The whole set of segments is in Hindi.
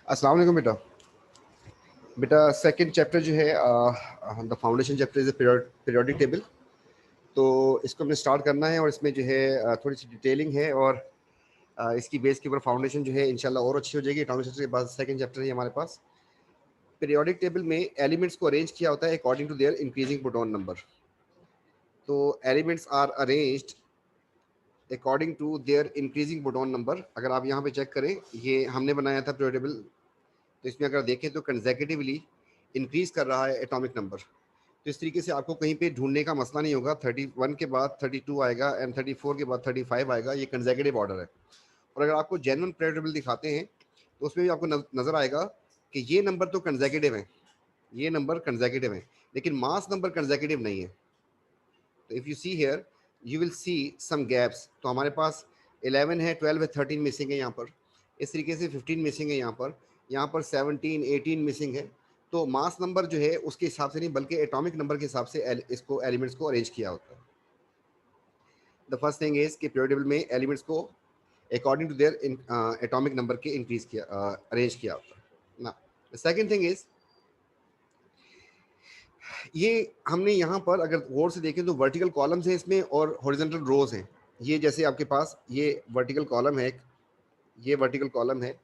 अस्सलाम वालेकुम बेटा। बेटा सेकंड चैप्टर जो है the foundation chapter is periodic table. तो इसको हमने स्टार्ट करना है और इसमें जो है थोड़ी सी डिटेलिंग है और इसकी बेस के ऊपर फाउंडेशन जो है इंशाल्लाह और अच्छी हो जाएगी। एटॉमिक स्ट्रक्चर के बाद सेकंड चैप्टर है हमारे पास। पीरियोडिक टेबल में एलिमेंट्स को अरेंज किया होता है according to their increasing proton number. तो elements are arranged according to their increasing proton number. अगर आप यहाँ पे चेक करें, ये हमने बनाया था पीरियोडिक टेबल, तो इसमें अगर देखें तो कंसेक्यूटिवली इंक्रीज कर रहा है एटॉमिक नंबर। तो इस तरीके से आपको कहीं पे ढूंढने का मसला नहीं होगा। 31 के बाद 32 आएगा एंड 34 के बाद 35 आएगा। ये कंसेक्यूटिव ऑर्डर है। और अगर आपको जेन्युइन पीरियोडिक दिखाते हैं तो उसमें भी आपको नजर आएगा कि ये नंबर तो कंसेक्यूटिव है, ये नंबर कंसेक्यूटिव है, लेकिन मास नंबर कंसेक्यूटिव नहीं है। तो if you see here you will see some gaps. तो हमारे पास 11 है, 12 है, 13 मिसिंग है यहाँ पर। इस तरीके से 15 मिसिंग है यहाँ पर 17 18 मिसिंग है। तो मास नंबर जो है उसके हिसाब से नहीं बल्कि एटॉमिक नंबर के हिसाब से इसको एलिमेंट्स को अरेंज किया होता है। द फर्स्ट थिंग इज कि पीरियोडिक टेबल में एलिमेंट्स को according to their atomic number के इंक्रीज किया अरेंज किया होता है ना। द सेकंड थिंग इज ये हमने यहाँ पर अगर गौर से देखें तो वर्टिकल कॉलम्स हैं इसमें और हॉरिजॉन्टल रोज हैं। ये जैसे आपके पास ये वर्टिकल कॉलम है, ये वर्टिकल कॉलम है,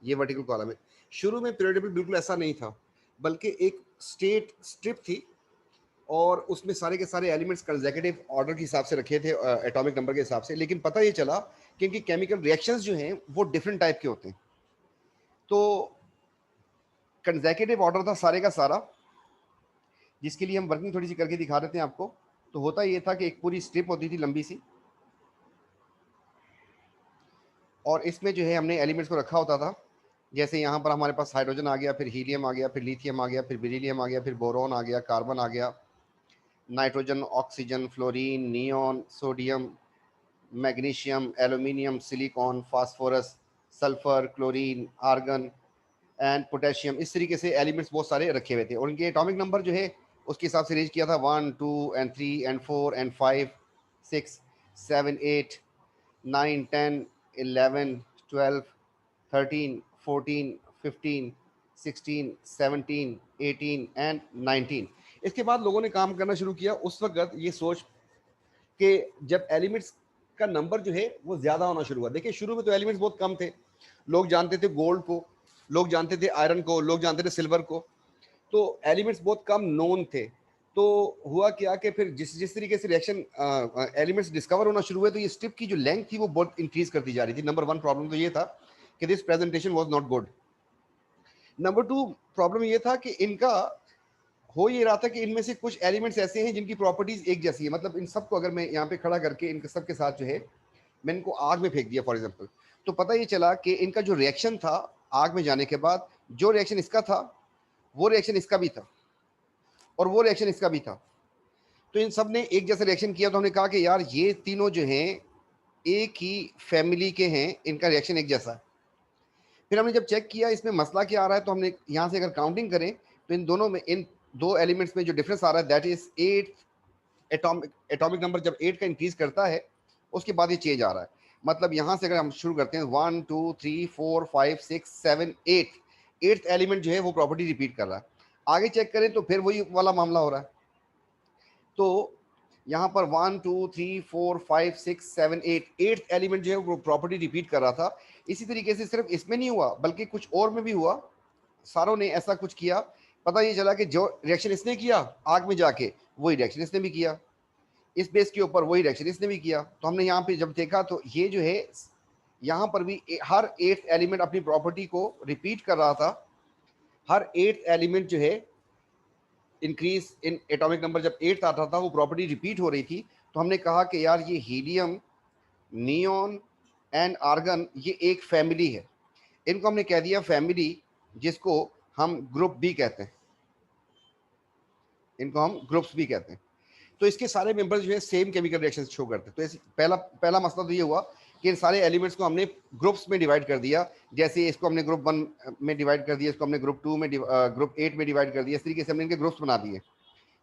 ये वर्टिकल कॉलम है। शुरू में पीरियोडिक टेबल बिल्कुल ऐसा नहीं था, बल्कि एक स्टेट स्ट्रिप थी और उसमें सारे के सारे एलिमेंट्स कंसेक्यूटिव ऑर्डर के हिसाब से रखे थे एटॉमिक नंबर के हिसाब से। लेकिन पता ये चला कि इनकी केमिकल रिएक्शंस जो हैं वो डिफरेंट टाइप के होते हैं। तो कंसेक्यूटिव ऑर्डर था सारे का सारा, जिसके लिए हम वर्किंग थोड़ी सी करके दिखा देते हैं आपको। तो होता ये था कि एक पूरी स्ट्रिप होती थी लंबी सी, और इसमें जो है हमने एलिमेंट्स को रखा होता था। जैसे यहाँ पर हमारे पास हाइड्रोजन आ गया, फिर हीलियम आ गया, फिर लिथियम आ गया, फिर बेरिलियम आ गया, फिर बोरॉन आ गया, कार्बन आ गया, nitrogen, oxygen, fluorine, neon, sodium, magnesium, aluminium, silicon, phosphorus, sulphur, chlorine, argon and potassium. इस तरीके से एलिमेंट्स बहुत सारे रखे हुए थे और उनके एटॉमिक नंबर जो है उसके हिसाब से रेंज किया था 1 2 एंड 3 एंड 4 एंड 5 6 7 8 9 10 11 12 13 14 15 16 17 18 एंड 19। इसके बाद लोगों ने काम करना शुरू किया उस वक्त ये सोच कि जब एलिमेंट्स का नंबर जो है वो ज्यादा होना शुरू हुआ। देखिए शुरू में तो एलिमेंट्स बहुत कम थे। लोग जानते थे गोल्ड को, लोग जानते थे आयरन को, लोग जानते थे सिल्वर को। तो एलिमेंट्स बहुत कम नोन थे। तो हुआ क्या कि फिर जिस जिस तरीके से रिएक्शन एलिमेंट्स डिस्कवर होना शुरू हुए तो ये स्ट्रिप की जो लेंथ थी वो बहुत इंक्रीज करती जा रही थी। नंबर वन प्रॉब्लम तो ये था कि this presentation was not good. Number two problem ये था कि इनका हो ये रहा था कि इनमें से कुछ एलिमेंट्स ऐसे हैं जिनकी प्रॉपर्टीज एक जैसी है। मतलब इन सबको अगर मैं यहाँ पे खड़ा करके इनके सबके साथ जो है मैंने इनको आग में फेंक दिया फॉर एग्जांपल, तो पता ये चला कि इनका जो रिएक्शन था आग में जाने के बाद, जो रिएक्शन इसका था वो रिएक्शन इसका भी था और वो रिएक्शन इसका भी था। तो इन सब ने एक जैसा रिएक्शन किया। तो हमने कहा कि यार ये तीनों जो हैं एक ही फैमिली के हैं, इनका रिएक्शन एक जैसा है। फिर हमने जब चेक किया इसमें मसला क्या आ रहा है, तो हमने यहाँ से अगर काउंटिंग करें तो इन दोनों में, इन दो एलिमेंट्स में जो डिफरेंस आ रहा है दैट इज 8। एटॉमिक नंबर जब 8 का इंक्रीज करता है उसके बाद ये चेंज आ रहा है। मतलब यहाँ से अगर हम शुरू करते हैं 1 2 3 4 5 6 7 8, एट्थ एलिमेंट जो है वो प्रॉपर्टी रिपीट कर रहा है। आगे चेक करें तो फिर वही वाला मामला हो रहा है। तो यहाँ पर 1 2 3 4 5 6 7 8, एट्थ एलिमेंट जो है वो प्रॉपर्टी रिपीट कर रहा था। इसी तरीके से सिर्फ इसमें नहीं हुआ बल्कि कुछ और में भी हुआ। सारों ने ऐसा कुछ किया। पता ये चला कि जो रिएक्शन इसने किया आग में जाके वही रिएक्शन इसने भी किया, इस बेस के ऊपर वही रिएक्शन इसने भी किया। तो हमने यहाँ पे जब देखा तो ये जो है यहाँ पर भी हर एट्थ एलिमेंट अपनी प्रॉपर्टी को रिपीट कर रहा था। हर एट्थ एलिमेंट जो है इंक्रीज इन एटॉमिक नंबर जब 8 आता था वो प्रॉपर्टी रिपीट हो रही थी। तो हमने कहा कि यार ये हीलियम, नियॉन एंड आर्गन ये एक फैमिली है। इनको हमने कह दिया फैमिली, जिसको हम ग्रुप बी कहते हैं, इनको हम ग्रुप्स भी कहते हैं। तो इसके सारे मेंबर्स जो है सेम केमिकल रिएक्शन शो करते हैं। तो पहला पहला मसला तो ये हुआ कि इन सारे एलिमेंट्स को हमने ग्रुप्स में डिवाइड कर दिया। जैसे इसको हमने ग्रुप 1 में डिवाइड कर दिया, इसको हमने ग्रुप 2 में ग्रुप 8 में डिवाइड कर दिया। इस तरीके से हमने इनके ग्रुप्स बना दिए।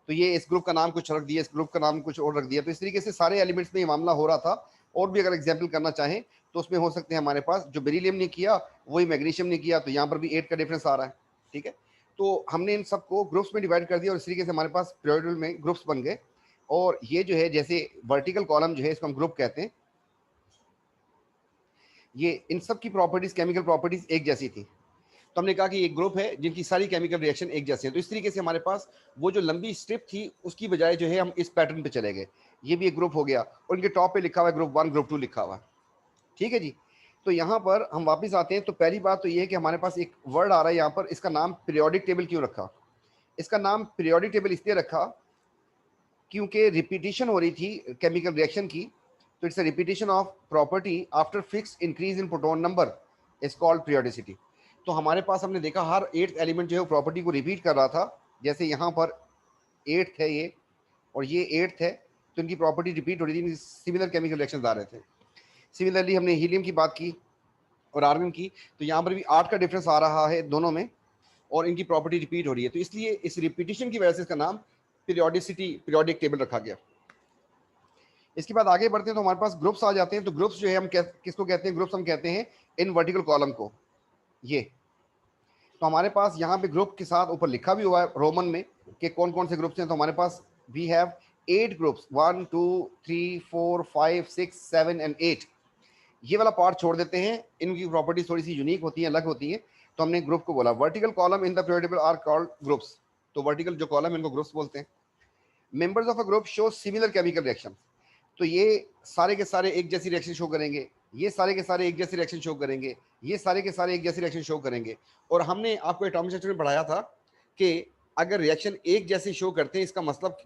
तो ये इस ग्रुप का नाम कुछ रख दिया, इस ग्रुप का नाम कुछ और रख दिया। तो इस तरीके से सारे एलिमेंट्स में ये मामला हो रहा था। और भी अगर एग्जाम्पल करना चाहें तो उसमें हो सकते हैं हमारे पास जो बेरिलियम ने किया वही मैग्नीशियम ने किया, तो यहाँ पर भी 8 का डिफरेंस आ रहा है। ठीक है, तो हमने इन सबको ग्रुप्स में डिवाइड कर दिया और इस तरीके से हमारे पास पीरियोडिक टेबल में ग्रुप्स बन गए। और ये जो है जैसे वर्टिकल कॉलम जो है इसको हम ग्रुप कहते हैं, ये इन सब की प्रॉपर्टीज, केमिकल प्रॉपर्टीज एक जैसी थी, तो हमने कहा कि एक ग्रुप है जिनकी सारी केमिकल रिएक्शन एक जैसे हैं। तो इस तरीके से हमारे पास वो जो लंबी स्ट्रिप थी उसकी बजाय जो है हम इस पैटर्न पे चले गए, ये भी एक ग्रुप हो गया और इनके टॉप पे लिखा हुआ है ग्रुप 1 ग्रुप 2 लिखा हुआ है। ठीक है जी, तो यहाँ पर हम वापस आते हैं। तो पहली बात तो ये है कि हमारे पास एक वर्ड आ रहा है यहाँ पर, इसका नाम पीरियोडिक टेबल क्यों रखा? इसका नाम पीरियोडिक टेबल इसलिए रखा क्योंकि रिपीटिशन हो रही थी केमिकल रिएक्शन की, तो it's a repetition of property after fix increase in proton number is called periodicity. तो हमारे पास हमने देखा हर 8th एलिमेंट जो है वो प्रॉपर्टी को रिपीट कर रहा था। जैसे यहाँ पर 8th है ये और ये 8th है, तो इनकी प्रॉपर्टी रिपीट हो रही थी, सिमिलर केमिकल रिएक्शंस आ रहे थे। सिमिलरली हमने हीलियम की बात की और आर्गन की, तो यहाँ पर भी 8 का डिफरेंस आ रहा है दोनों में और इनकी प्रॉपर्टी रिपीट हो रही है, तो इसलिए इस रिपीटिशन की वजह से इसका नाम पीरियोडिसिटी, पीरियोडिक टेबल रखा गया। इसके बाद आगे बढ़ते हैं तो हमारे पास ग्रुप्स आ जाते हैं। तो ग्रुप्स जो है हम किसको कहते हैं? ग्रुप्स हम कहते हैं इन वर्टिकल कॉलम को। ये तो हमारे पास यहाँ पे ग्रुप के साथ ऊपर लिखा भी हुआ है रोमन में कि कौन कौन से ग्रुप्स हैं। तो हमारे पास वी हैव 8 ग्रुप्स, 1 2 3 4 5 6 7 एंड 8। ये वाला पार्ट छोड़ देते हैं, इनकी प्रॉपर्टीज थोड़ी सी यूनिक होती है, अलग होती है, तो हमने ग्रुप को बोला। Vertical column in the periodic table are called groups. तो वर्टिकल जो कॉलम इनको ग्रुप्स बोलते हैं। Members of a group show similar chemical reaction. तो ये सारे के सारे एक जैसी रिएक्शन शो करेंगे, ये सारे के सारे एक जैसी रिएक्शन शो करेंगे, ये सारे के सारे एक जैसी रिएक्शन शो करेंगे। और हमने आपको एटॉमिक स्ट्रक्चर में पढ़ाया था कि अगर रिएक्शन एक जैसी शो करते हैं इसका मतलब,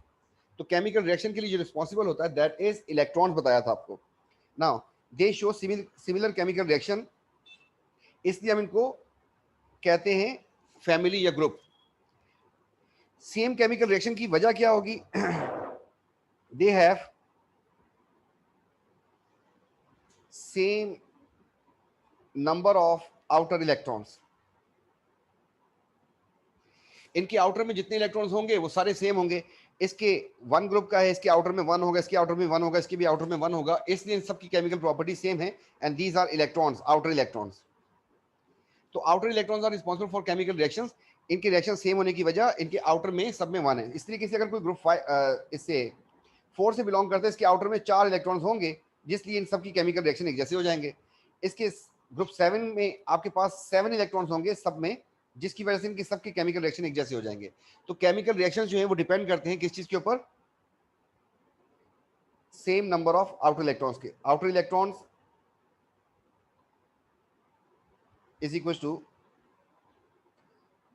तो केमिकल रिएक्शन के लिए जो रिस्पॉन्सिबल होता है दैट इज इलेक्ट्रॉन्स, बताया था आपको। Now they show similar chemical reaction, इसलिए हम इनको कहते हैं फैमिली या ग्रुप। सेम केमिकल रिएक्शन की वजह क्या होगी? They have same number of outer electrons. इनके आउटर में जितने इलेक्ट्रॉन्स होंगे वो सारे सेम होंगे। इसके 1 ग्रुप का है, इसके आउटर में 1 होगा, इसके आउटर में 1 होगा, इसके भी आउटर में 1 होगा, इसलिए इन सबकी केमिकल प्रॉपर्टी सेम है। And these are electrons, outer electrons. तो outer electrons are responsible for chemical reactions. इनके रिएक्शन सेम होने की वजह इनके आउटर में सब में 1 है। इस तरीके से अगर कोई ग्रुप 5 इससे 4 से बिलोंग करते हैं, इसके आउटर में 4 इलेक्ट्रॉन्स होंगे, जिसलिए इन सबकी केमिकल रिएक्शन एक जैसे हो जाएंगे। इसके ग्रुप 7 में आपके पास 7 इलेक्ट्रॉन्स होंगे सब में, जिसकी वजह से इनके सबके केमिकल रिएक्शन एक जैसे हो जाएंगे। तो केमिकल रिएक्शन जो है वो डिपेंड करते हैं किस चीज के ऊपर? Same number of outer electrons के। Outer electrons is equal to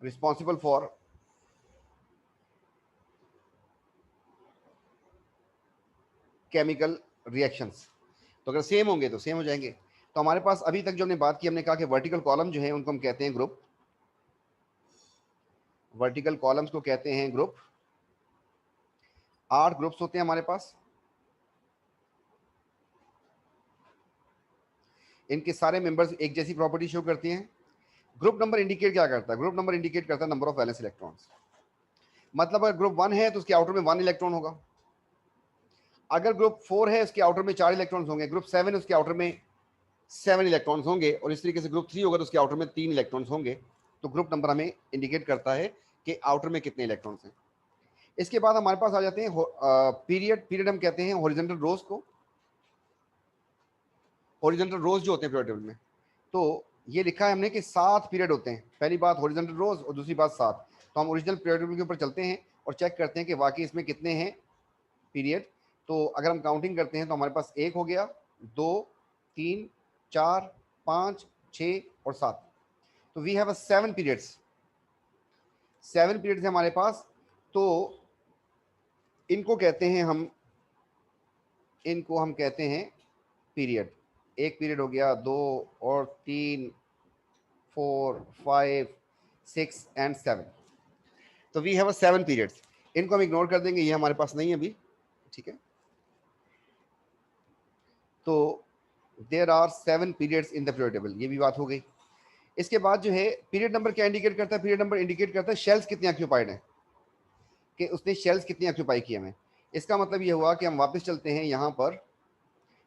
responsible for chemical reactions. तो अगर सेम होंगे तो सेम हो जाएंगे। तो हमारे पास अभी तक जो हमने बात की, हमने कहा कि वर्टिकल कॉलम जो है उनको हम कहते हैं ग्रुप। वर्टिकल कॉलम्स को कहते हैं ग्रुप। 8 ग्रुप्स होते हैं हमारे पास। इनके सारे मेंबर्स एक जैसी प्रॉपर्टी शो करती हैं। ग्रुप नंबर इंडिकेट क्या करता है? ग्रुप नंबर इंडिकेट करता है नंबर ऑफ वैलेंस इलेक्ट्रॉन्स। मतलब अगर ग्रुप 1 है तो उसके आउटर में 1 इलेक्ट्रॉन होगा। अगर ग्रुप 4 है उसके आउटर में 4 इलेक्ट्रॉन्स होंगे। ग्रुप 7 है उसके आउटर में 7 इलेक्ट्रॉन्स होंगे। और इस तरीके से ग्रुप 3 होगा तो उसके आउटर में 3 इलेक्ट्रॉन्स होंगे। तो ग्रुप नंबर हमें इंडिकेट करता है कि आउटर में कितने इलेक्ट्रॉन्स हैं। इसके बाद हमारे पास आ जाते हैं पीरियड। पीरियड हम कहते हैं हॉरिजॉन्टल रोज को। हॉरिजॉन्टल रोज जो होते हैं पीरियड टेबल में, तो ये लिखा है हमने कि 7 पीरियड होते हैं। पहली बात हॉरिजॉन्टल रोज और दूसरी बात 7। तो हम ओरिजिनल पीरियड टेबल के ऊपर चलते हैं और चेक करते हैं कि वाकई इसमें कितने हैं पीरियड। तो अगर हम काउंटिंग करते हैं तो हमारे पास 1 हो गया, 2 3 4 5 6 और 7। तो वी हैव 7 पीरियड्स। 7 पीरियड्स है हमारे पास। तो इनको कहते हैं हम, इनको हम कहते हैं पीरियड। एक पीरियड हो गया, 2 और 3 4 5 6 एंड 7। तो वी हैव 7 पीरियड्स। इनको हम इग्नोर कर देंगे, ये हमारे पास नहीं है अभी। ठीक है, तो there are 7 periods in the period table, ये भी बात हो गई। इसके बाद जो है पीरियड नंबर क्या इंडिकेट करता है? पीरियड नंबर इंडिकेट करता है शेल्स कितने ऑक्यूपाइड हैं, कि उसने शेल्स कितनी ऑक्यूपाई किए हमें। इसका मतलब ये हुआ कि हम वापस चलते हैं यहाँ पर।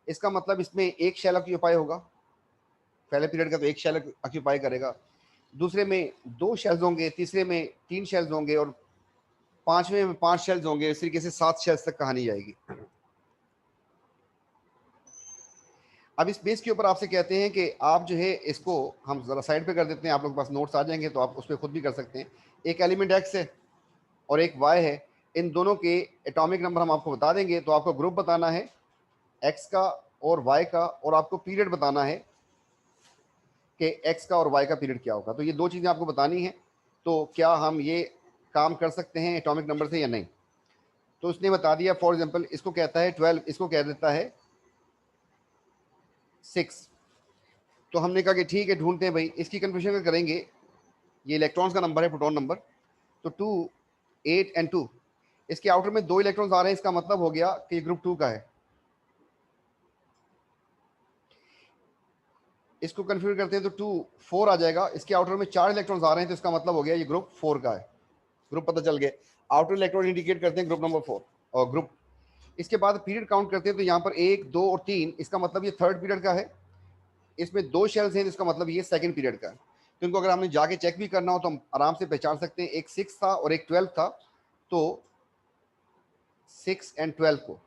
इसका मतलब इसमें एक शेल ऑक्यूपाई होगा, पहले पीरियड का तो एक शेल ऑक्यूपाई करेगा, दूसरे में 2 शेल्स होंगे, तीसरे में 3 शेल्स होंगे और पांचवें में 5 शेल्स होंगे। इस तरीके से 7 शेल्स तक कहानी जाएगी। अब इस बेस के ऊपर आपसे कहते हैं कि आप जो है इसको हम जरा साइड पे कर देते हैं, आप लोग के पास नोट्स आ जाएंगे तो आप उस पर खुद भी कर सकते हैं। एक एलिमेंट एक्स है और एक वाई है, इन दोनों के एटॉमिक नंबर हम आपको बता देंगे। तो आपको ग्रुप बताना है एक्स का और वाई का, और आपको पीरियड बताना है कि एक्स का और वाई का पीरियड क्या होगा। तो ये 2 चीज़ें आपको बतानी है। तो क्या हम ये काम कर सकते हैं एटॉमिक नंबर से या नहीं? तो उसने बता दिया, फॉर एग्जाम्पल इसको कहता है 12, इसको कह देता है 6। तो हमने कहा कि ठीक है, ढूंढते हैं भाई। इसकी कन्फ्यूजन अगर करेंगे, ये इलेक्ट्रॉन्स का नंबर है, प्रोटॉन नंबर। तो 2, 8 एंड 2, इसके आउटर में 2 इलेक्ट्रॉन्स आ रहे हैं, इसका मतलब हो गया कि ये ग्रुप 2 का है। इसको कन्फ्यूज करते हैं तो 2, 4 आ जाएगा, इसके आउटर में 4 इलेक्ट्रॉन्स आ रहे हैं, तो इसका मतलब हो गया ये ग्रुप 4 का है। ग्रुप पता चल गया। आउटर इलेक्ट्रॉन इंडिकेट करते हैं ग्रुप नंबर 4 और ग्रुप। इसके बाद पीरियड काउंट करते हैं, तो यहाँ पर 1, 2 और 3, इसका मतलब ये थर्ड पीरियड का है। इसमें 2 शेल्स हैं, इसका मतलब ये सेकंड पीरियड का है। तो इनको अगर हमने जाके चेक भी करना हो तो हम आराम से पहचान सकते हैं। एक 6 था और एक 12 था, तो 6 एंड 12 को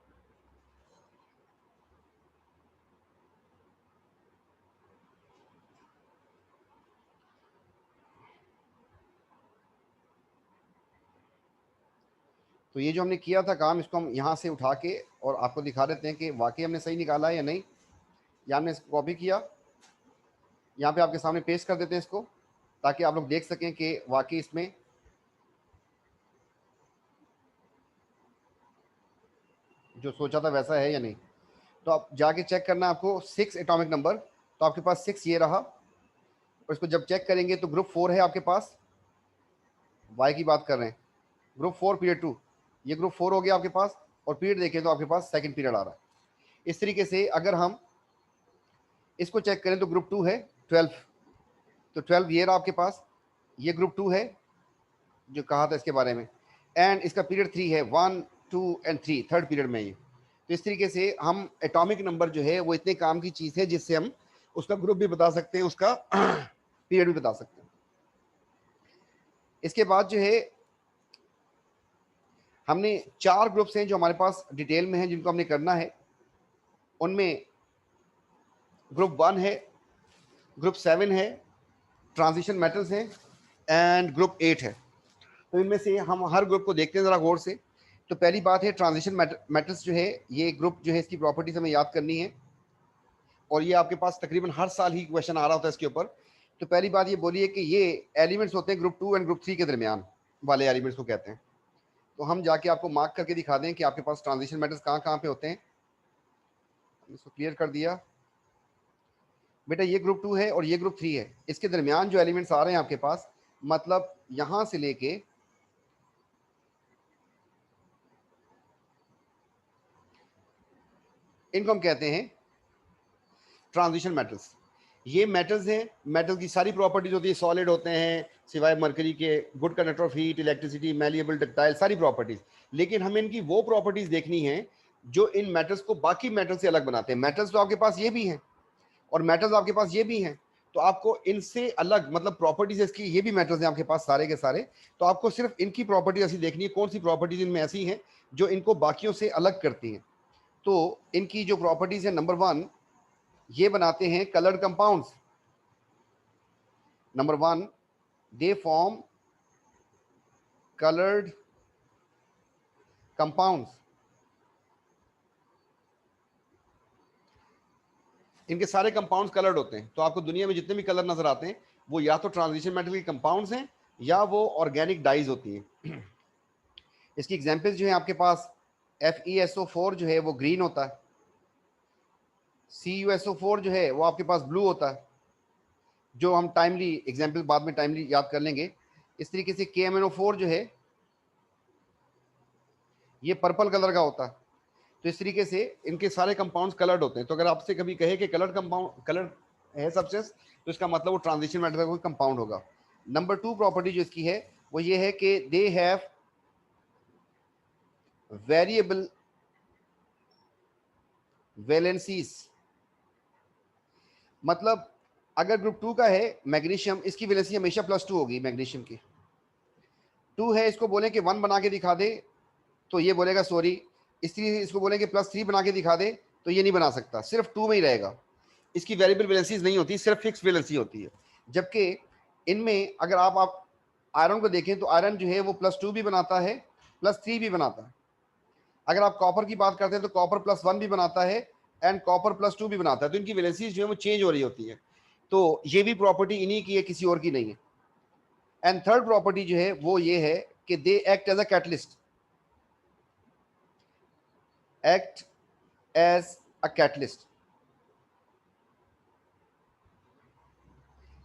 तो ये जो हमने किया था काम, इसको हम यहाँ से उठा के और आपको दिखा देते हैं कि वाकई हमने सही निकाला है या नहीं। या हमने इसको कॉपी किया, यहाँ पे आपके सामने पेस्ट कर देते हैं इसको, ताकि आप लोग देख सकें कि वाकई इसमें जो सोचा था वैसा है या नहीं। तो आप जाके चेक करना है आपको 6 एटॉमिक नंबर। तो आपके पास 6 ये रहा, और इसको जब चेक करेंगे तो ग्रुप 4 है आपके पास। वाई की बात कर रहे हैं, ग्रुप 4 पीरियड 2, ये ग्रुप 4 हो गया आपके पास। और पीरियड देखें तो आपके पास सेकंड पीरियड आ रहा है। इस तरीके से अगर हम इसको चेक करें तो ग्रुप 2 है 12, तो 12 ये रहा आपके पास, ये ग्रुप 2 है जो कहा था इसके बारे में। एंड इसका पीरियड 3 है, 1, 2 एंड 3, थर्ड पीरियड में ये। तो इस तरीके से हम एटॉमिक नंबर जो है वो इतने काम की चीज़ है जिससे हम उसका ग्रुप भी बता सकते हैं, उसका पीरियड भी बता सकते हैं। इसके बाद जो है हमने 4 ग्रुप्स हैं जो हमारे पास डिटेल में हैं, जिनको हमने करना है। उनमें ग्रुप 1 है, ग्रुप 7 है, ट्रांजिशन मेटल्स हैं, एंड ग्रुप 8 है। तो इनमें से हम हर ग्रुप को देखते हैं ज़रा गौर से। तो पहली बात है ट्रांजिशन मेटल्स जो है, ये ग्रुप जो है इसकी प्रॉपर्टीज हमें याद करनी है, और ये आपके पास तकरीबन हर साल ही क्वेश्चन आ रहा होता है इसके ऊपर। तो पहली बात ये बोलिए कि ये एलिमेंट्स होते हैं ग्रुप 2 एंड ग्रुप 3 के दरमियान वाले एलिमेंट्स को कहते हैं। तो हम जाके आपको मार्क करके दिखा दें कि आपके पास ट्रांजिशन मेटल्स कहाँ कहाँ पे होते हैं। इसको क्लियर कर दिया बेटा, ये ग्रुप 2 है और ये ग्रुप 3 है, इसके दरमियान जो एलिमेंट्स आ रहे हैं आपके पास, मतलब यहां से लेके इनको हम कहते हैं ट्रांजिशन मेटल्स। ये मेटल्स हैं, मेटल की सारी प्रॉपर्टीज होती है, सॉलिड होते हैं सिवाय मरकरी के, good conductor of heat, electricity, malleable, ductile, सारी प्रॉपर्टीज। लेकिन हमें इनकी वो प्रॉपर्टीज देखनी है जो इन मेटल्स को बाकी मेटल से अलग बनाते हैं। मेटल्स तो आपके पास ये भी हैं और मेटल्स आपके पास ये भी हैं, तो आपको इनसे अलग मतलब प्रॉपर्टीज इसकी, ये भी मेटल्स हैं आपके पास सारे के सारे। तो आपको सिर्फ इनकी प्रॉपर्टीज ऐसी देखनी है, कौन सी प्रॉपर्टीज इनमें ऐसी हैं जो इनको बाकियों से अलग करती हैं। तो इनकी जो प्रॉपर्टीज है, नंबर 1, ये बनाते हैं coloured compounds. Number 1, they form coloured compounds. इनके सारे कंपाउंड्स कलर्ड होते हैं। तो आपको दुनिया में जितने भी कलर नजर आते हैं वो या तो ट्रांजिशन मेटल के कंपाउंड्स हैं या वो ऑर्गेनिक डाइज होती हैं। इसकी एग्जांपल्स जो है आपके पास, FeSO4 जो है वो ग्रीन होता है, CuSO4 जो है वो आपके पास ब्लू होता है, जो हम टाइमली एग्जांपल बाद में टाइमली याद कर लेंगे। इस तरीके से KMnO4 जो है ये पर्पल कलर का होता है। तो इस तरीके से इनके सारे कंपाउंड्स कलर्ड होते हैं। तो अगर आपसे कभी कहे कि कलर्ड कंपाउंड कलर है सब्सटेंस, तो इसका मतलब वो ट्रांजिशन मेटल का कोई कंपाउंड होगा। नंबर 2 प्रॉपर्टी जो इसकी है वो ये है कि दे हैव वेरिएबल वैलेंसीज। मतलब अगर ग्रुप 2 का है मैग्नीशियम, इसकी वैलेंसी हमेशा +2 होगी मैग्नीशियम की। 2 है, इसको बोले कि 1 बना के दिखा दे तो ये बोलेगा सॉरी। इसको बोले कि +3 बना के दिखा दे तो ये नहीं बना सकता, सिर्फ 2 में ही रहेगा। इसकी वेरिएबल वैलेंसीज नहीं होती, सिर्फ फिक्स वैलेंसी होती है। जबकि इनमें अगर आप आयरन को देखें तो आयरन जो है वो +2 भी बनाता है, +3 भी बनाता है। अगर आप कॉपर की बात करते हैं तो कॉपर +1 भी बनाता है एंड कॉपर +2 भी बनाता है। तो इनकी वैलेंसीज जो है वो चेंज हो रही होती है। तो ये भी प्रॉपर्टी इन्हीं की है, किसी और की नहीं है। एंड थर्ड प्रॉपर्टी जो है वो ये है कि they act as a catalyst, act as a catalyst.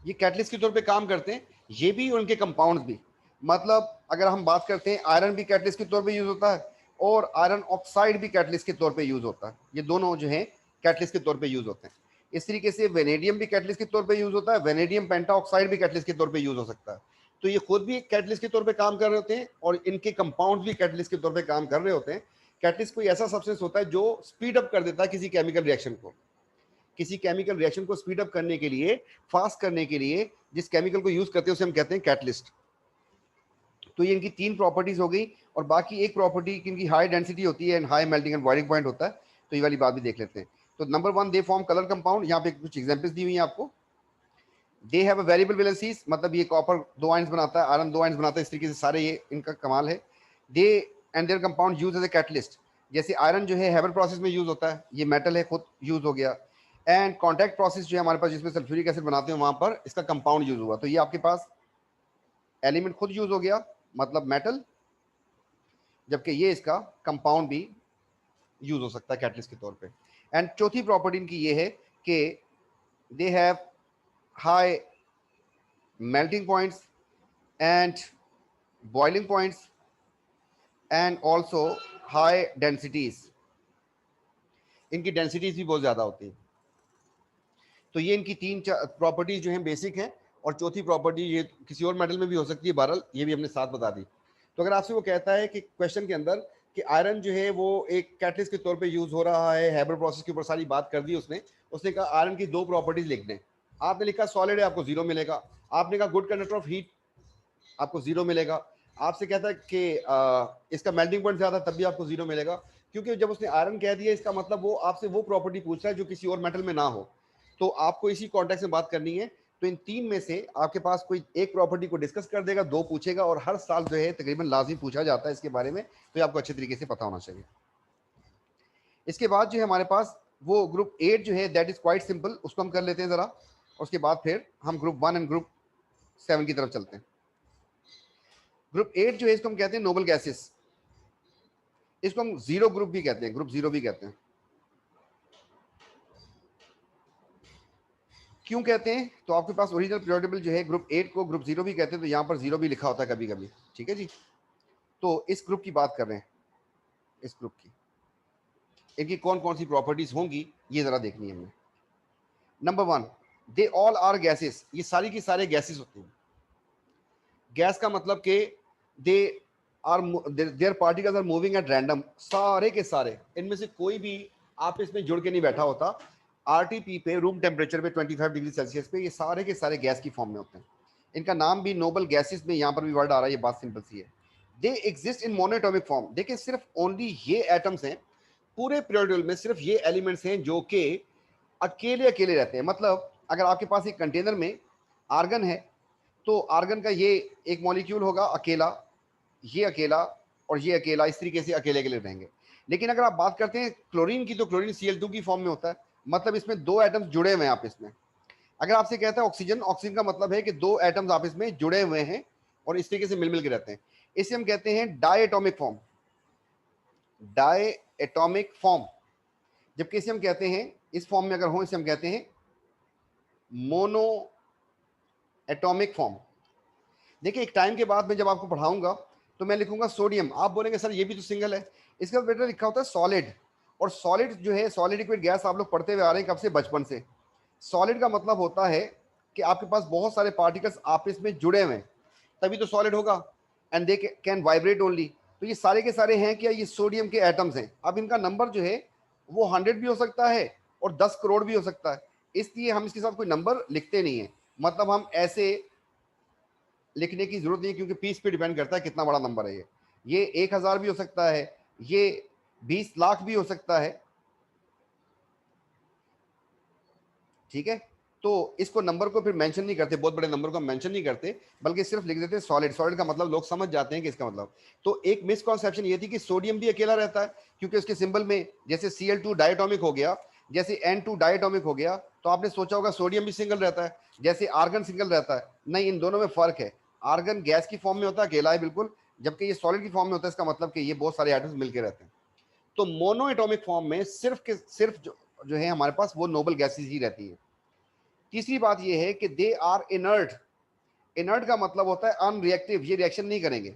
ये कैटलिस्ट के तौर पे काम करते हैं, ये भी उनके कंपाउंड्स भी। मतलब अगर हम बात करते हैं, आयरन भी कैटलिस्ट के तौर पे यूज होता है और आयरन ऑक्साइड भी कैटलिस्ट के तौर पे यूज होता है। ये दोनों जो है कैटलिस्ट के तौर पे यूज होते हैं। इस तरीके से वेनेडियम भी कैटलिस्ट के तौर पे यूज होता है, वेनेडियम पेंटाऑक्साइड भी कैटलिस्ट के तौर पे यूज हो सकता है। तो ये खुद भी कैटलिस्ट के तौर पे काम कर रहे होते हैं और इनके कंपाउंड भी कैटलिस्ट के तौर पे काम कर रहे होते हैं। कैटलिस्ट कोई ऐसा सब्सटेंस होता है जो स्पीड अप कर देता है किसी केमिकल रिएक्शन को। किसी केमिकल रिएक्शन को स्पीड अप करने के लिए, फास्ट करने के लिए जिस केमिकल को यूज करते हैं उसे हम कहते हैं कैटलिस्ट। तो ये इनकी 3 प्रॉपर्टीज हो गई और बाकी एक प्रॉपर्टी इनकी हाई डेंसिटी होती है and high melting and boiling point होता है। तो ये वाली बात भी देख लेते हैं। तो number 1, they form colour compound. यहाँ पे कुछ एग्जांपल्स दी हुई हैं आपको। दे हैव अ वेरिएबल वैलेंसीज, मतलब ये कॉपर 2 आयंस बनाता है, आयरन 2 आयंस बनाता है, इस तरीके से सारे ये इनका कमाल है। They and their compound use as a catalyst. जैसे आयरन जो है हेबर प्रोसेस में यूज होता है, ये मेटल है खुद यूज हो गया। एंड कॉन्टैक्ट प्रोसेस जो है हमारे पास, जिसमें सल्फ्यूरिक एसिड बनाते हैं, वहां पर इसका कंपाउंड यूज हुआ। तो ये आपके पास एलिमेंट खुद यूज हो गया, मतलब मेटल, जबकि ये इसका कंपाउंड भी यूज हो सकता है कैटलिस्ट के तौर पे। एंड चौथी प्रॉपर्टी इनकी ये है कि they have high melting points and boiling points and also high densities. इनकी डेंसिटीज भी बहुत ज्यादा होती है। तो ये इनकी 3 प्रॉपर्टीज जो हैं बेसिक हैं। और चौथी प्रॉपर्टी ये किसी और मेटल में भी हो सकती है, बहरहाल ये भी हमने साथ बता दी। तो अगर आपसे वो कहता है कि क्वेश्चन के अंदर कि आयरन जो है वो एक कैटलिस्ट के तौर पे यूज हो रहा है, हैबर प्रोसेस के ऊपर सारी बात कर दी उसने। उसने कहा आयरन की 2 प्रॉपर्टीज लिख दें। आपने लिखा सॉलिड है, आपको 0 मिलेगा। आपने कहा गुड कंडक्टर ऑफ हीट, आपको 0 मिलेगा। आपसे कहता है कि इसका मेल्टिंग पॉइंट ज्यादा, तब भी आपको 0 मिलेगा। क्योंकि जब उसने आयरन कह दिया, इसका मतलब वो आपसे वो प्रॉपर्टी पूछ रहा है जो किसी और मेटल में ना हो। तो आपको इसी कॉन्टेक्स्ट में बात करनी है। तो इन 3 में से आपके पास कोई एक प्रॉपर्टी को डिस्कस कर देगा, 2 पूछेगा, और हर साल जो है तकरीबन लाजमी पूछा जाता है इसके बारे में। तो ये आपको अच्छे तरीके से पता होना चाहिए। इसके बाद जो है हमारे पास वो ग्रुप 8 जो है, दैट इज क्वाइट सिंपल, उसको हम कर लेते हैं जरा। उसके बाद फिर हम ग्रुप 1 एंड ग्रुप 7 की तरफ चलते हैं। ग्रुप 8 जो है इसको हम कहते हैं नोबल गैसेस। इसको हम 0 ग्रुप भी कहते हैं, ग्रुप 0 भी कहते हैं। क्यों कहते हैं? तो आपके पास ओरिजिनल पीरियोडिक जो है ग्रुप 8 को ग्रुप 0 भी कहते हैं। तो यहाँ पर 0 भी लिखा होता है कभी कभी, ठीक है जी। तो इस ग्रुप की बात कर रहे हैं, इस ग्रुप की इनकी कौन कौन सी प्रॉपर्टीज होंगी ये जरा देखनी है हमें। Number 1, they all are gases. ये सारी की सारे गैसेस होते हैं। गैस का मतलब कि they are their particles are moving at random. सारे के सारे, इनमें से कोई भी आपस में जुड़ के नहीं बैठा होता। आरटीपी पे, रूम टेम्परेचर पे 25 डिग्री सेल्सियस पे ये सारे के सारे गैस की फॉर्म में होते हैं। इनका नाम भी नोबल गैसेस में यहाँ पर भी वर्ड आ रहा है, ये बात सिंपल सी है। They exist in monoatomic form. देखिए सिर्फ ओनली ये एटम्स हैं पूरे पीरियोडिक में, सिर्फ ये एलिमेंट्स हैं जो कि अकेले अकेले रहते हैं। मतलब अगर आपके पास एक कंटेनर में आर्गन है तो आर्गन का ये एक मॉलिक्यूल होगा अकेला, ये अकेला और ये अकेला, इस तरीके से अकेले अकेले रहेंगे। लेकिन अगर आप बात करते हैं क्लोरीन की, तो क्लोरीन Cl2 की फॉर्म में होता है। मतलब इसमें 2 एटम्स जुड़े हुए हैं आपस में। अगर आपसे कहता है ऑक्सीजन, ऑक्सीजन का मतलब है कि 2 एटम्स आपस में जुड़े हुए हैं और इस तरीके से मिल मिल के रहते हैं। इसे हम कहते हैं डायटोमिक फॉर्म, डायटोमिक फॉर्म। जबकि इसे हम कहते हैं, इस फॉर्म में अगर हो, इसे हम कहते हैं मोनो एटॉमिक फॉर्म। देखिए एक टाइम के बाद में जब आपको पढ़ाऊंगा तो मैं लिखूंगा सोडियम, आप बोलेंगे सर ये भी तो सिंगल है। इसका बेटा लिखा होता है सॉलिड। और सॉलिड जो है, सॉलिड लिक्विड गैस, आप लोग पढ़ते हुए आ रहे हैं कब से? बचपन से। सॉलिड का मतलब होता है कि आपके पास बहुत सारे पार्टिकल्स आपस में जुड़े हुए हैं, तभी तो सॉलिड होगा। And they can vibrate only. तो ये सारे के सारे हैं क्या? ये सोडियम के एटम्स हैं। अब इनका नंबर जो है वो 100 भी हो सकता है और 10 करोड़ भी हो सकता है। इसलिए हम इसके साथ कोई नंबर लिखते नहीं है, मतलब हम ऐसे लिखने की जरूरत नहीं है, क्योंकि पीस पे डिपेंड करता है कितना बड़ा नंबर है ये 1000 भी हो सकता है, ये 20 लाख भी हो सकता है, ठीक है। तो इसको नंबर को फिर मेंशन नहीं करते, बहुत बड़े नंबर को मेंशन नहीं करते, बल्कि सिर्फ लिख देते हैं सॉलिड। सॉलिड का मतलब लोग समझ जाते हैं कि इसका मतलब। तो एक मिसकॉन्सेप्शन ये थी कि सोडियम भी अकेला रहता है, क्योंकि उसके सिंबल में जैसे Cl2 डायटोमिक हो गया, जैसे N2 डायटोमिक हो गया, तो आपने सोचा होगा सोडियम भी सिंगल रहता है, जैसे आर्गन सिंगल रहता है। नहीं, इन दोनों में फर्क है। आर्गन गैस की फॉर्म में होता है, अकेला है बिल्कुल, जबकि ये सॉलिड की फॉर्म में होता है। इसका मतलब कि ये बहुत सारे एटम्स मिलकर रहते हैं। तो मोनो एटॉमिक फॉर्म में सिर्फ के सिर्फ जो है हमारे पास वो नोबल गैसेज ही रहती है। तीसरी बात यह है कि दे आर इनर्ट। इनर्ट का मतलब होता है अनरिएक्टिव, ये रिएक्शन नहीं करेंगे।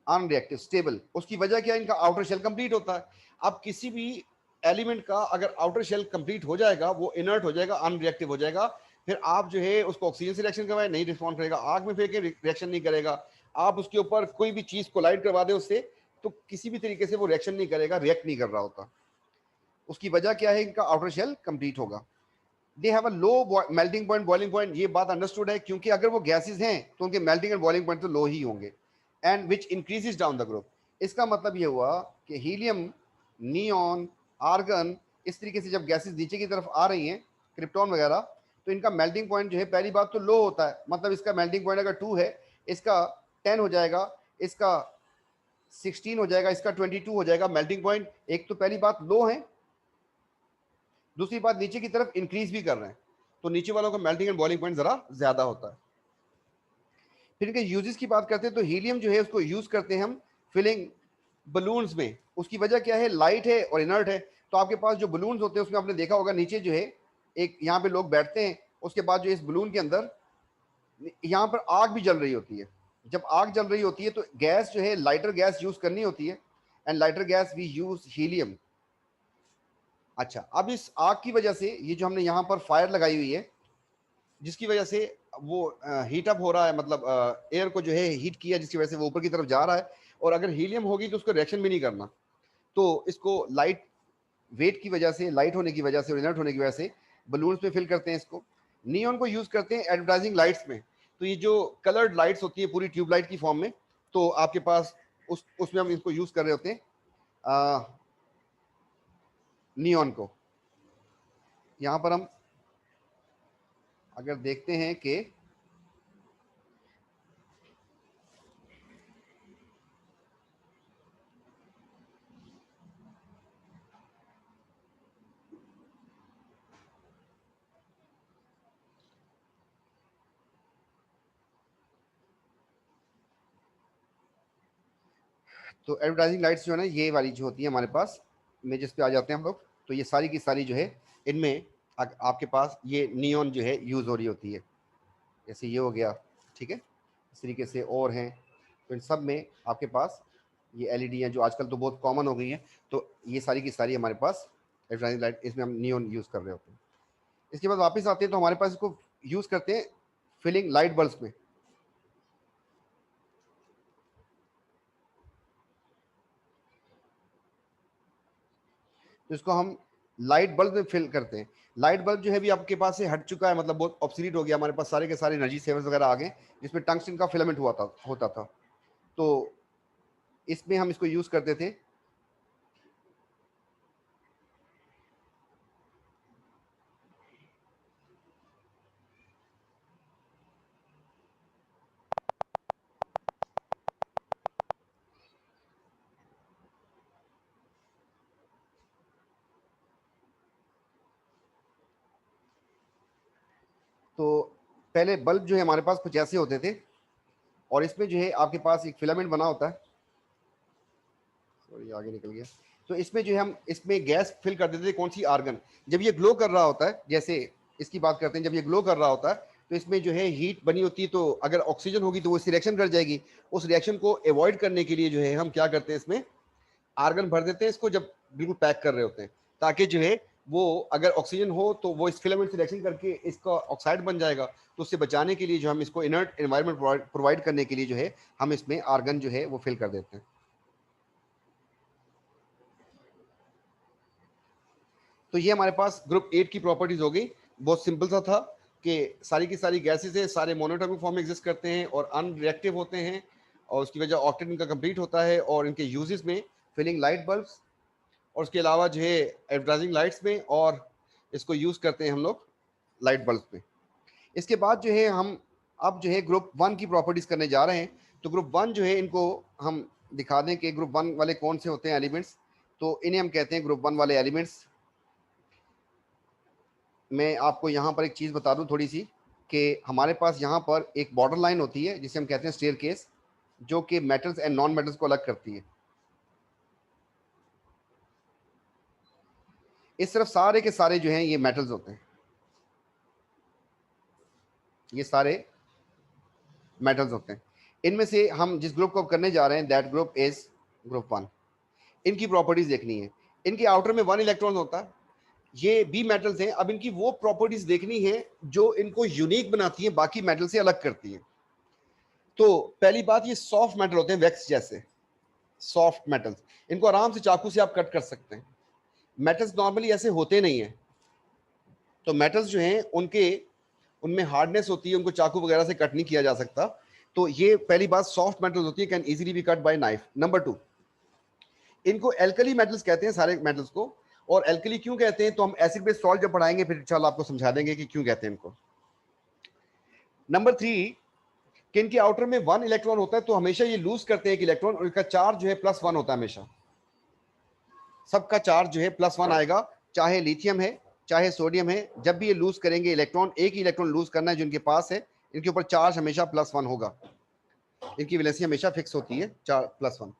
Unreactive, stable. उसकी वजह क्या है? इनका आउटर शेल कंप्लीट होता है। अब किसी भी एलिमेंट का अगर आउटर शेल कंप्लीट हो जाएगा, वो इनर्ट हो जाएगा, अनरिएक्टिव हो जाएगा। फिर आप जो है उसको ऑक्सीजन से रिएक्शन करवाए, नहीं रिस्पॉन्ड करेगा। आग में फेंके, रिएक्शन नहीं करेगा। आप उसके ऊपर कोई भी चीज कोलाइड करवा दे उससे, तो किसी भी तरीके से वो रिएक्शन नहीं करेगा, रिएक्ट नहीं कर रहा होता। उसकी वजह क्या है? इनका आउटर शेल कंप्लीट होगा। दे have a low melting point, boiling point. ये बात अंडरस्टूड है, क्योंकि अगर वो गैसेस हैं तो उनके मेल्टिंग एंड बॉइलिंग पॉइंट तो लो ही होंगे। And which increases down the group. इसका मतलब ये हुआ कि हीलियम, नियॉन, आर्गन, इस तरीके से जब गैसेस नीचे की तरफ आ रही हैं, क्रिप्टॉन वगैरह, तो इनका मेल्टिंग पॉइंट जो है पहली बात तो लो होता है। मतलब इसका मेल्टिंग पॉइंट अगर 2 है, इसका 10 हो जाएगा, इसका 16 हो जाएगा, इसका 22 हो जाएगा मेल्टिंग पॉइंट। एक तो पहली बात लो है, दूसरी बात नीचे की तरफ इंक्रीज भी कर रहे हैं, तो नीचे वालों का मेल्टिंग एंड बॉइलिंग पॉइंट जरा ज्यादा होता है। फिर इनके यूजेस की बात करते हैं, तो हीलियम जो है उसको यूज करते हैं हम फिलिंग बलून्स में। उसकी वजह क्या है? लाइट है और इनर्ट है। तो आपके पास जो बलून्स होते हैं उसमें आपने देखा होगा नीचे जो है एक यहाँ पे लोग बैठते हैं, उसके बाद जो इस बलून के अंदर यहाँ पर आग भी जल रही होती है। जब आग जल रही होती है तो गैस जो है, लाइटर गैस यूज करनी होती है, and lighter gas we use helium. अच्छा, अब इस आग की वजह से ये जो हमने यहाँ पर फायर लगाई हुई है, जिसकी वजह से वो हीट अप हो रहा है, मतलब एयर को जो है हीट किया, जिसकी वजह से वो ऊपर की तरफ जा रहा है। और अगर हीलियम होगी तो उसको रिएक्शन भी नहीं करना। तो इसको लाइट वेट की वजह से, लाइट होने की वजह से और इनर्ट होने की वजह से बलून्स में फिल करते हैं इसको। नियॉन को यूज करते हैं एडवर्टाइजिंग लाइट्स में। तो ये जो कलर्ड लाइट्स होती है पूरी ट्यूबलाइट की फॉर्म में, तो आपके पास उसमें हम इसको यूज कर रहे होते हैं नियॉन को। यहाँ पर हम अगर देखते हैं कि तो एडवर्टाइजिंग लाइट्स जो है ना, ये वाली जो होती है हमारे पास इमेजेस पे आ जाते हैं हम लोग, तो ये सारी की सारी जो है इनमें आपके पास ये नियॉन जो है यूज हो रही होती है। जैसे ये हो गया, ठीक है, इस तरीके से और हैं। तो इन सब में आपके पास ये एलईडी हैं जो आजकल तो बहुत कॉमन हो गई हैं। तो ये सारी की सारी हमारे पास एडवर्टाइजिंग लाइट, इसमें हम नियॉन यूज कर रहे होते हैं। इसके बाद वापस आते हैं तो हमारे पास इसको यूज करते हैं फिलिंग लाइट बल्ब्स में। तो इसको हम लाइट बल्ब में फिल करते हैं। लाइट बल्ब जो है भी आपके पास से हट चुका है, मतलब बहुत ऑब्सोलीट हो गया। हमारे पास सारे के सारे एनर्जी सेवर्स वगैरह आ गए, जिसमें टंगस्टन का फिलामेंट होता था। तो इसमें हम इसको यूज करते थे। तो पहले बल्ब जो है हमारे पास कुछ ऐसे होते थे, और इसमें जो है आपके पास एक फिलामेंट बना होता है। सॉरी, आगे निकल गया। तो इसमें जो है हम इसमें गैस फिल कर देते थे, कौन सी? आर्गन। जब ये ग्लो कर रहा होता है, जैसे इसकी बात करते हैं, जब ये ग्लो कर रहा होता है तो इसमें जो है हीट बनी होती है। तो अगर ऑक्सीजन होगी तो वो इससे रिएक्शन कर जाएगी। उस रिएक्शन को अवॉइड करने के लिए जो है हम क्या करते हैं, इसमें आर्गन भर देते हैं इसको, जब बिल्कुल पैक कर रहे होते हैं, ताकि जो है वो अगर ऑक्सीजन हो तो वो इस फिलामेंट से रिएक्शन करके इसका ऑक्साइड बन जाएगा। तो उससे बचाने के लिए जो हम इसको इनर्ट एनवायरनमेंट प्रोवाइड करने के लिए जो है हम इसमें आर्गन जो है वो फिल कर देते हैं। तो ये हमारे पास ग्रुप 8 की प्रॉपर्टीज हो गई। बहुत सिंपल सा था कि सारी की सारी गैसेस है, सारे मोनोटॉमिक फॉर्म में एग्जिस्ट करते हैं और अनरिएक्टिव होते हैं, और उसकी वजह ऑक्टेट इनका कंप्लीट होता है, और इनके यूजेस में फिलिंग लाइट बल्ब्स, और उसके अलावा जो है एडवर्टाइजिंग लाइट्स में, और इसको यूज़ करते हैं हम लोग लाइट बल्ब में। इसके बाद जो है हम अब जो है ग्रुप 1 की प्रॉपर्टीज करने जा रहे हैं। तो ग्रुप 1 जो है इनको हम दिखा दें कि ग्रुप 1 वाले कौन से होते हैं एलिमेंट्स। तो इन्हें हम कहते हैं ग्रुप 1 वाले एलिमेंट्स। मैं आपको यहाँ पर एक चीज़ बता दूँ थोड़ी सी, कि हमारे पास यहाँ पर एक बॉर्डर लाइन होती है जिसे हम कहते हैं स्टेयर केस, जो कि मेटल्स एंड नॉन मेटल्स को अलग करती है। इस तरफ सारे के सारे जो हैं ये मेटल्स होते हैं, ये सारे मेटल्स होते हैं। इनमें से हम जिस ग्रुप को करने जा रहे हैं दैट ग्रुप इज ग्रुप 1। इनकी प्रॉपर्टीज देखनी है। इनके आउटर में 1 इलेक्ट्रॉन होता है, ये बी मेटल्स हैं। अब इनकी वो प्रॉपर्टीज देखनी है जो इनको यूनिक बनाती है, बाकी मेटल से अलग करती है। तो पहली बात, ये सॉफ्ट मेटल होते हैं, वैक्स जैसे सॉफ्ट मेटल्स। इनको आराम से चाकू से आप कट कर सकते हैं। मेटल्स नॉर्मली ऐसे होते नहीं है। तो मेटल्स जो हैं उनमें हार्डनेस होती है, उनको चाकू वगैरह से कट नहीं किया जा सकता। तो ये पहली बात, सॉफ्ट मेटल्स होती है, can easily B cut by knife. Number 2, इनको एल्कली मेटल्स कहते हैं सारे मेटल्स को। और एल्कली क्यों कहते हैं तो हम एसिड बेस सॉल्ट जब पढ़ाएंगे फिर इंशाल्लाह आपको समझा देंगे कि क्यों कहते हैं इनको। नंबर 3, कि इनके आउटर में 1 इलेक्ट्रॉन होता है, तो हमेशा ये लूज करते हैं एक इलेक्ट्रॉन, और इनका चार्ज जो है +1 होता है हमेशा। सबका चार्ज जो है +1 आएगा, चाहे लिथियम है चाहे सोडियम है। जब भी ये लूज करेंगे इलेक्ट्रॉन, एक ही इलेक्ट्रॉन लूज करना है जो इनके पास है, इनके ऊपर चार्ज हमेशा +1 होगा। इनकी वैलेंसी हमेशा फिक्स होती है +1।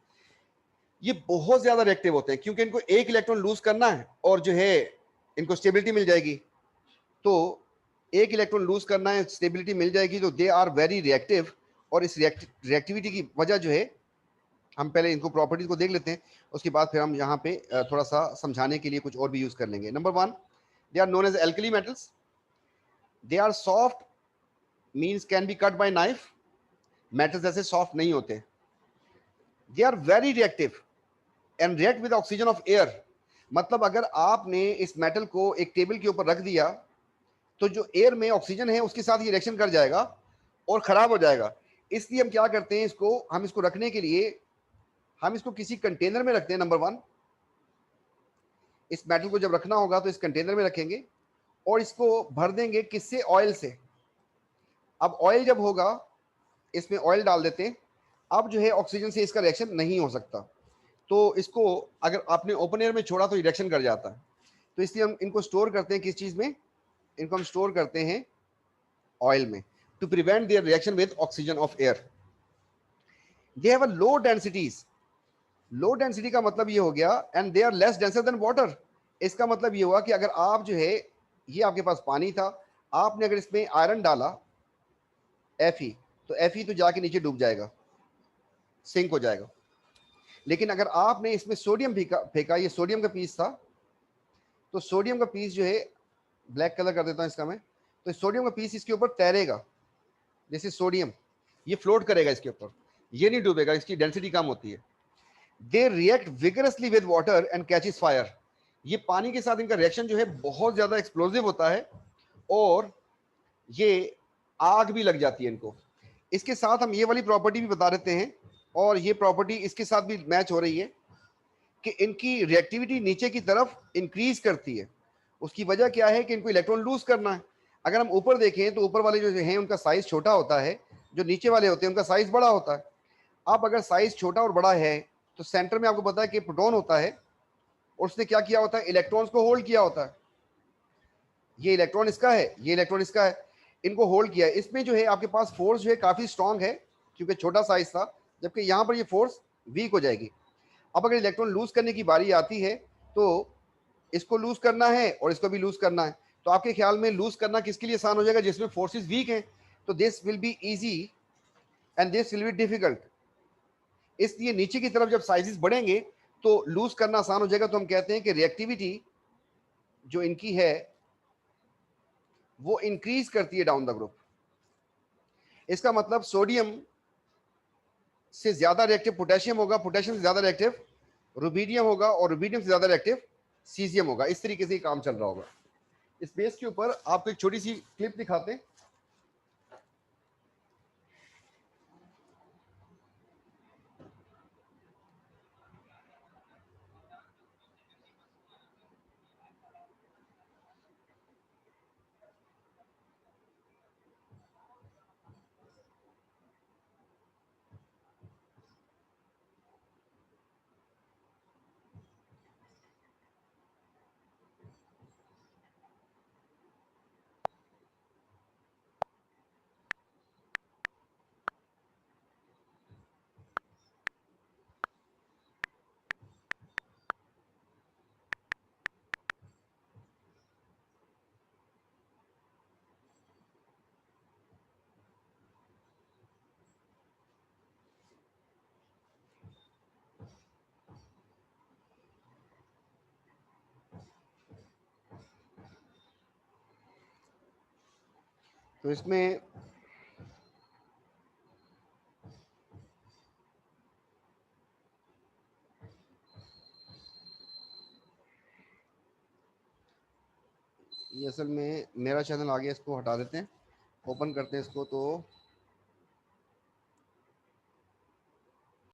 ये बहुत ज्यादा रिएक्टिव होते हैं क्योंकि इनको एक इलेक्ट्रॉन लूज करना है और जो है इनको स्टेबिलिटी मिल जाएगी। तो एक इलेक्ट्रॉन लूज करना है, स्टेबिलिटी मिल जाएगी, तो दे आर वेरी रिएक्टिव। और इस रिएक्टिविटी की वजह जो है, हम पहले इनको प्रॉपर्टीज को देख लेते हैं, उसके बाद फिर हम यहाँ पे थोड़ा सा समझाने के लिए कुछ और भी यूज कर लेंगे। Number 1, they are known as alkali metals. They are soft, means can be cut by knife. Metals ऐसे सॉफ्ट नहीं होते। They are very reactive and react with oxygen of air. मतलब अगर आपने इस मेटल को एक टेबल के ऊपर रख दिया, तो जो एयर में ऑक्सीजन है उसके साथ ये रिएक्शन कर जाएगा और खराब हो जाएगा। इसलिए हम क्या करते हैं, हम इसको रखने के लिए हम इसको किसी कंटेनर में रखते हैं। नंबर 1, इस मेटल को जब रखना होगा तो इस कंटेनर में रखेंगे और इसको भर देंगे किससे, ऑयल से। अब ऑयल जब होगा, इसमें ऑयल डाल देते हैं। अब जो है ऑक्सीजन से इसका रिएक्शन नहीं हो सकता, तो इसको अगर आपने ओपन एयर में छोड़ा तो रिएक्शन कर जाता है। तो इसलिए हम इनको स्टोर करते हैं किस चीज में, इनको हम स्टोर करते हैं ऑयल में, to prevent their reaction with oxygen of air. They have a low densities. Low density का मतलब ये हो गया, and they are less denser than water. इसका मतलब ये हुआ कि अगर आप जो है, ये आपके पास पानी था, आपने अगर इसमें आयरन डाला Fe, तो Fe तो जाके नीचे डूब जाएगा, सिंक हो जाएगा। लेकिन अगर आपने इसमें सोडियम फेंका, ये सोडियम का पीस था, तो सोडियम का पीस जो है, ब्लैक कलर कर देता हूं इसका मैं, तो सोडियम का पीस इसके ऊपर तैरेगा। जैसे सोडियम ये फ्लोट करेगा इसके ऊपर, ये नहीं डूबेगा, इसकी डेंसिटी कम होती है। They react vigorously with water and catches fire. ये पानी के साथ इनका रिएक्शन जो है बहुत ज्यादा एक्सप्लोसिव होता है और ये आग भी लग जाती है इनको। इसके साथ हम ये वाली प्रॉपर्टी भी बता देते हैं, और ये प्रॉपर्टी इसके साथ भी मैच हो रही है कि इनकी रिएक्टिविटी नीचे की तरफ इंक्रीज करती है। उसकी वजह क्या है कि इनको इलेक्ट्रॉन लूज करना है। अगर हम ऊपर देखें तो ऊपर वाले जो हैं उनका साइज छोटा होता है, जो नीचे वाले होते हैं उनका साइज बड़ा होता है। अब अगर साइज छोटा और बड़ा है तो सेंटर में आपको पता है कि प्रोटॉन होता है, और उसने क्या किया होता है, इलेक्ट्रॉन्स को होल्ड किया होता है। ये इलेक्ट्रॉन इसका है, ये इलेक्ट्रॉन इसका है, इनको होल्ड किया है। इसमें जो है आपके पास फोर्स जो है काफी स्ट्रांग है क्योंकि छोटा साइज था, जबकि यहाँ पर ये फोर्स वीक हो जाएगी। अब अगर इलेक्ट्रॉन लूज करने की बारी आती है तो इसको लूज करना है और इसको भी लूज करना है, तो आपके ख्याल में लूज करना किसके लिए आसान हो जाएगा, जिसमें फोर्सेस वीक हैं। तो this will be easy and this will be difficult. इसलिए नीचे की तरफ जब साइजेस बढ़ेंगे तो लूज करना आसान हो जाएगा। तो हम कहते हैं कि रिएक्टिविटी जो इनकी है वो इंक्रीज करती है डाउन द ग्रुप। इसका मतलब सोडियम से ज्यादा रिएक्टिव पोटेशियम होगा, पोटेशियम से ज्यादा रिएक्टिव रुबिडियम होगा, और रुबिडियम से ज्यादा रिएक्टिव सीजियम होगा। इस तरीके से ही काम चल रहा होगा। इस बेस के ऊपर आपको एक छोटी सी क्लिप दिखाते हैं। तो इसमें ये असल में मेरा चैनल आ गया, इसको हटा देते हैं, ओपन करते हैं इसको। तो